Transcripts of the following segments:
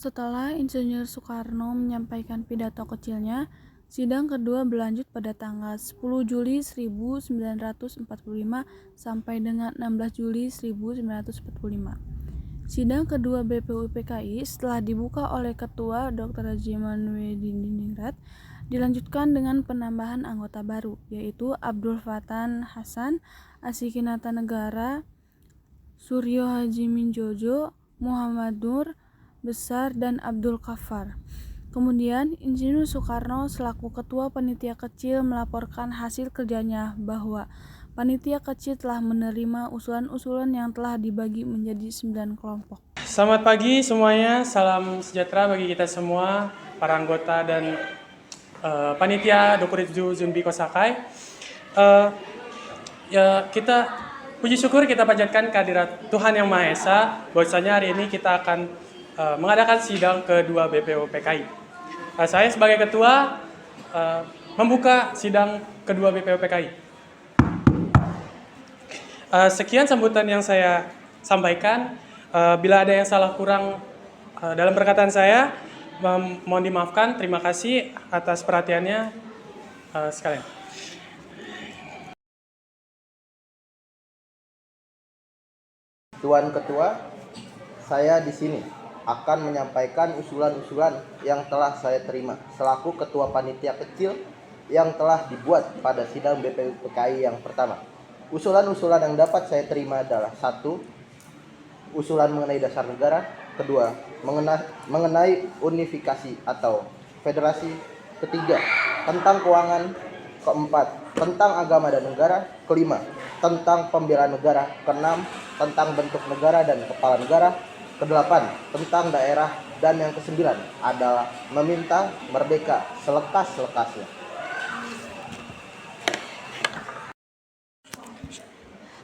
Setelah Insinyur Soekarno menyampaikan pidato kecilnya, sidang kedua berlanjut pada tanggal 10 Juli 1945 sampai dengan 16 Juli 1945. Sidang kedua BPUPKI setelah dibuka oleh Ketua Dr. Haji dilanjutkan dengan penambahan anggota baru, yaitu Abdul Fatan Hasan, Asikinata Negara, Suryo Haji Minjojo, Muhammad Nur Besar, dan Abdul Khaffar. Kemudian, Insinyur Soekarno selaku Ketua Panitia Kecil melaporkan hasil kerjanya bahwa Panitia Kecil telah menerima usulan-usulan yang telah dibagi menjadi 9 kelompok. Selamat pagi semuanya, salam sejahtera bagi kita semua, para anggota dan Panitia Dokuritju Zumbi Kosakai. Kita puji syukur kita panjatkan kehadirat Tuhan Yang Maha Esa, bahwasanya hari ini kita akan mengadakan sidang kedua BPUPKI. Saya sebagai ketua membuka sidang kedua BPUPKI. Sekian sambutan yang saya sampaikan. Bila ada yang salah kurang dalam perkataan saya, mohon dimaafkan. Terima kasih atas perhatiannya sekalian. Tuan Ketua, saya di sini akan menyampaikan usulan-usulan yang telah saya terima selaku Ketua Panitia Kecil yang telah dibuat pada sidang BPUPKI yang pertama. Usulan-usulan yang dapat saya terima adalah: 1. Usulan mengenai dasar negara. 2. Mengenai unifikasi atau federasi. 3. Tentang keuangan. 4. Tentang agama dan negara. 5. Tentang pembelaan negara. 6. Tentang bentuk negara dan kepala negara. 8. Tentang daerah. Dan yang 9 adalah meminta merdeka selekas-lekasnya.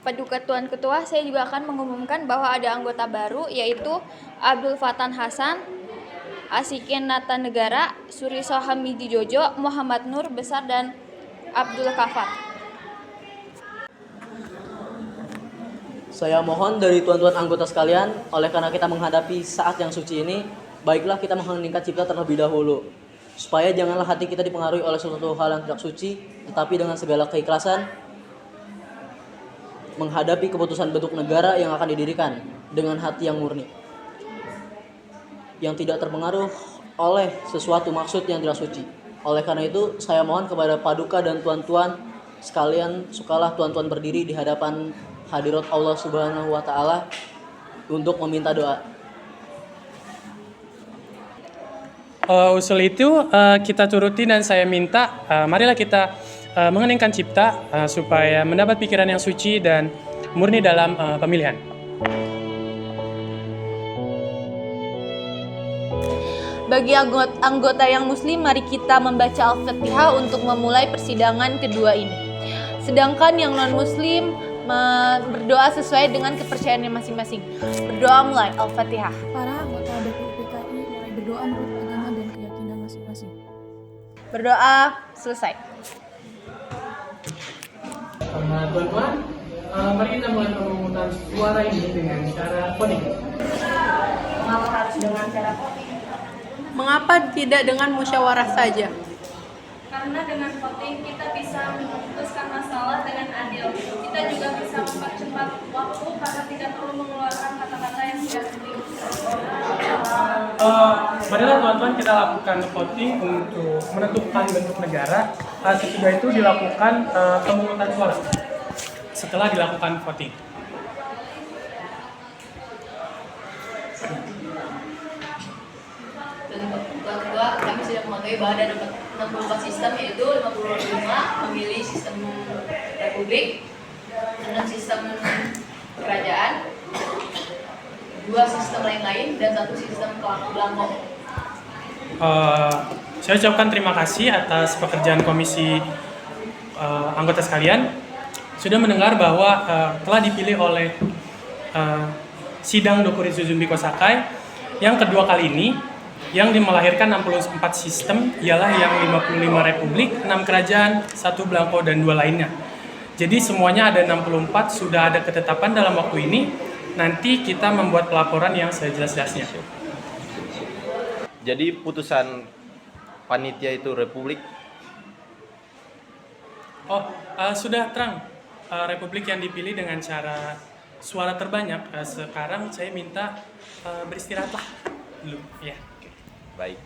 Paduka Tuan Ketua, saya juga akan mengumumkan bahwa ada anggota baru, yaitu Abdul Fatan Hasan, Asikinata Negara, Suryo Hamidi Jojo, Muhammad Nur Besar, dan Abdul Khaffar. Saya mohon dari tuan-tuan anggota sekalian, oleh karena kita menghadapi saat yang suci ini, baiklah kita mengheningkan cipta terlebih dahulu, supaya janganlah hati kita dipengaruhi oleh suatu hal yang tidak suci, tetapi dengan segala keikhlasan menghadapi keputusan bentuk negara yang akan didirikan dengan hati yang murni, yang tidak terpengaruh oleh sesuatu maksud yang tidak suci. Oleh karena itu, saya mohon kepada Paduka dan tuan-tuan sekalian, sukalah tuan-tuan berdiri di hadapan hadirat Allah Subhanahu wa Ta'ala untuk meminta doa. Usul itu kita turuti dan saya minta marilah kita mengeningkan cipta supaya mendapat pikiran yang suci dan murni dalam pemilihan. Bagi anggota yang muslim, mari kita membaca Al-Fatihah untuk memulai persidangan kedua ini. Sedangkan yang non-muslim berdoa sesuai dengan kepercayaannya masing-masing. Berdoa mulai. Al-Fatihah. Para anggota BPUPKI mulai berdoa menurut agama dan keyakinan masing-masing. Berdoa selesai. Tuan-tuan, mari kita mulai pemungutan suara ini dengan cara voting. Mengapa harus dengan cara voting? Mengapa tidak dengan musyawarah saja? Karena dengan voting kita bisa memutuskan masalah dengan adil. Kita juga bisa mempercepat waktu karena tidak perlu mengeluarkan kata-kata yang tidak penting. Marilah tuan-tuan kita lakukan voting untuk menentukan bentuk negara. Sesudah itu dilakukan pemungutan suara setelah dilakukan voting. Ketua, kami sudah mengetahui bahwa ada 64 sistem, yaitu 55 memilih sistem republik, 6 sistem kerajaan, 2 sistem lain-lain, dan 1 sistem belangko. Saya ucapkan terima kasih atas pekerjaan komisi anggota sekalian. Sudah mendengar bahwa telah dipilih oleh sidang Dokuritju Zumbi Kosakai yang kedua kali ini, yang melahirkan 64 sistem, ialah yang 55 republik, 6 kerajaan, 1 belangko, dan 2 lainnya. Jadi semuanya ada 64, sudah ada ketetapan dalam waktu ini. Nanti kita membuat pelaporan yang sejelas-jelasnya. Jadi putusan panitia itu republik. Sudah terang. Republik yang dipilih dengan cara suara terbanyak. Sekarang saya minta beristirahatlah dulu. Ya. Baik.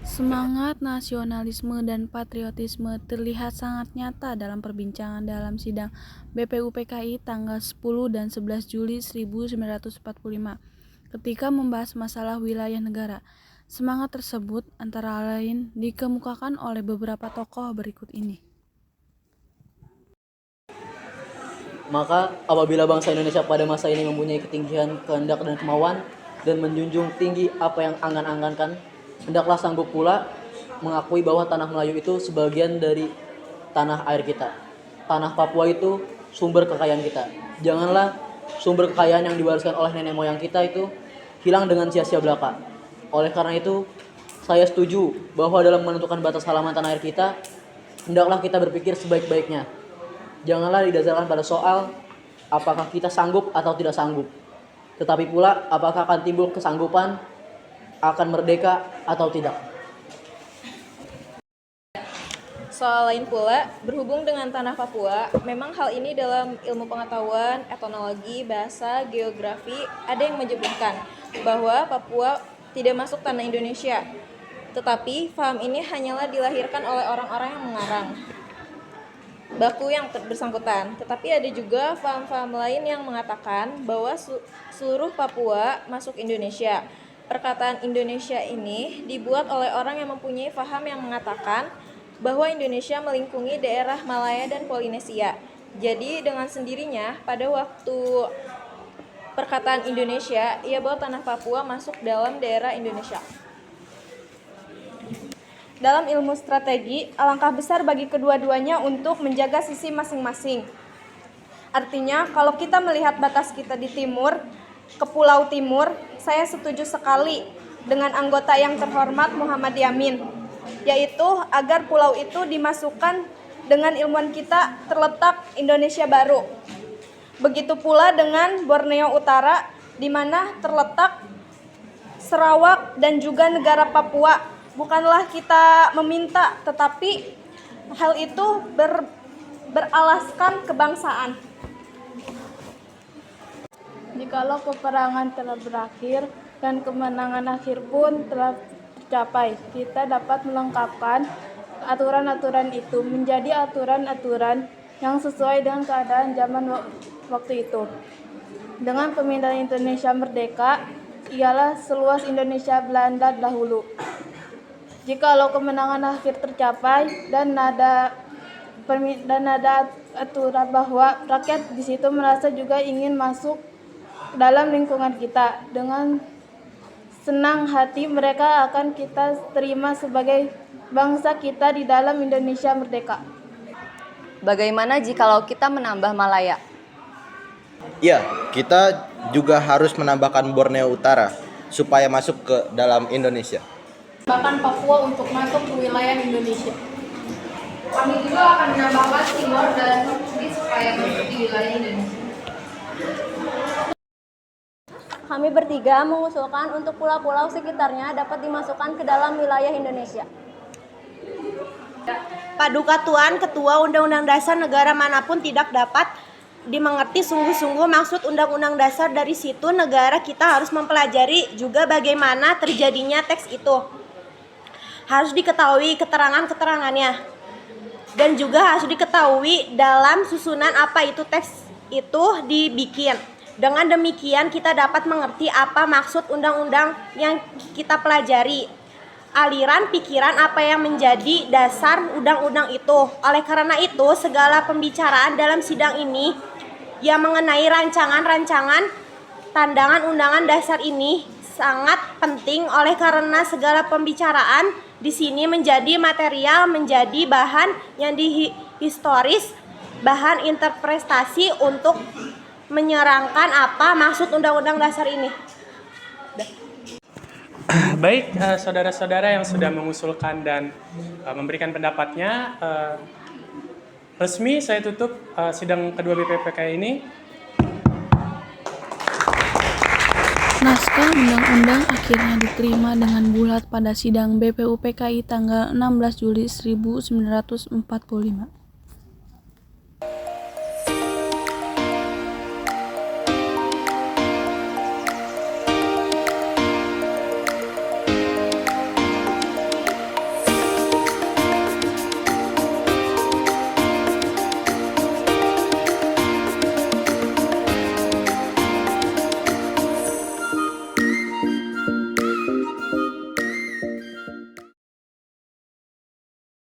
Semangat nasionalisme dan patriotisme terlihat sangat nyata dalam perbincangan dalam sidang BPUPKI tanggal 10 dan 11 Juli 1945 ketika membahas masalah wilayah negara. Semangat tersebut antara lain dikemukakan oleh beberapa tokoh berikut ini. Maka apabila bangsa Indonesia pada masa ini mempunyai ketinggian kehendak dan kemauan dan menjunjung tinggi apa yang angan-angankan, hendaklah sanggup pula mengakui bahwa tanah Melayu itu sebagian dari tanah air kita. Tanah Papua itu sumber kekayaan kita. Janganlah sumber kekayaan yang diwariskan oleh nenek moyang kita itu hilang dengan sia-sia belaka. Oleh karena itu, saya setuju bahwa dalam menentukan batas halaman tanah air kita, hendaklah kita berpikir sebaik-baiknya. Janganlah didasarkan pada soal apakah kita sanggup atau tidak sanggup, tetapi pula apakah akan timbul kesanggupan akan merdeka atau tidak. Soal lain pula, berhubung dengan tanah Papua, memang hal ini dalam ilmu pengetahuan, etnologi, bahasa, geografi, ada yang menyebutkan bahwa Papua tidak masuk tanah Indonesia. Tetapi, paham ini hanyalah dilahirkan oleh orang-orang yang mengarang baku yang bersangkutan. Tetapi ada juga paham-paham lain yang mengatakan bahwa seluruh Papua masuk Indonesia. Perkataan Indonesia ini dibuat oleh orang yang mempunyai paham yang mengatakan bahwa Indonesia melingkungi daerah Malaya dan Polinesia. Jadi dengan sendirinya pada waktu perkataan Indonesia, ia bahwa tanah Papua masuk dalam daerah Indonesia. Dalam ilmu strategi, alangkah besar bagi kedua-duanya untuk menjaga sisi masing-masing. Artinya, kalau kita melihat batas kita di timur, ke Pulau Timur, saya setuju sekali dengan anggota yang terhormat Muhammad Yamin, yaitu agar pulau itu dimasukkan dengan ilmuwan kita terletak Indonesia baru. Begitu pula dengan Borneo Utara, di mana terletak Sarawak dan juga negara Papua. Bukanlah kita meminta, tetapi hal itu beralaskan kebangsaan. Jikalau peperangan telah berakhir dan kemenangan akhir pun telah tercapai, kita dapat melengkapkan aturan-aturan itu menjadi aturan-aturan yang sesuai dengan keadaan zaman waktu itu. Dengan pemindahan Indonesia merdeka, ialah seluas Indonesia Belanda dahulu. Jikalau kemenangan akhir tercapai dan ada aturan bahwa rakyat di situ merasa juga ingin masuk dalam lingkungan kita, dengan senang hati mereka akan kita terima sebagai bangsa kita di dalam Indonesia merdeka. Bagaimana jikalau kita menambah Malaya? Ya, kita juga harus menambahkan Borneo Utara supaya masuk ke dalam Indonesia. Bahkan Papua untuk masuk ke wilayah Indonesia. Kami juga akan menambahkan Timor dan Bugis supaya masuk di wilayah Indonesia. Kami bertiga mengusulkan untuk pulau-pulau sekitarnya dapat dimasukkan ke dalam wilayah Indonesia. Paduka Tuan Ketua Undang-Undang Dasar negara manapun tidak dapat dimengerti sungguh-sungguh maksud Undang-Undang Dasar. Dari situ negara kita harus mempelajari juga bagaimana terjadinya teks itu. Harus diketahui keterangan-keterangannya. Dan juga harus diketahui dalam susunan apa itu teks itu dibikin. Dengan demikian kita dapat mengerti apa maksud undang-undang yang kita pelajari. Aliran pikiran apa yang menjadi dasar undang-undang itu. Oleh karena itu, segala pembicaraan dalam sidang ini yang mengenai rancangan-rancangan tandangan undangan dasar ini sangat penting, oleh karena segala pembicaraan di sini menjadi material, menjadi bahan yang historis, bahan interpretasi untuk menyerangkan apa maksud undang-undang dasar ini. Baik, saudara-saudara yang sudah mengusulkan dan memberikan pendapatnya, resmi saya tutup sidang kedua BPUPKI ini. Naskah undang-undang akhirnya diterima dengan bulat pada sidang BPUPKI tanggal 16 Juli 1945.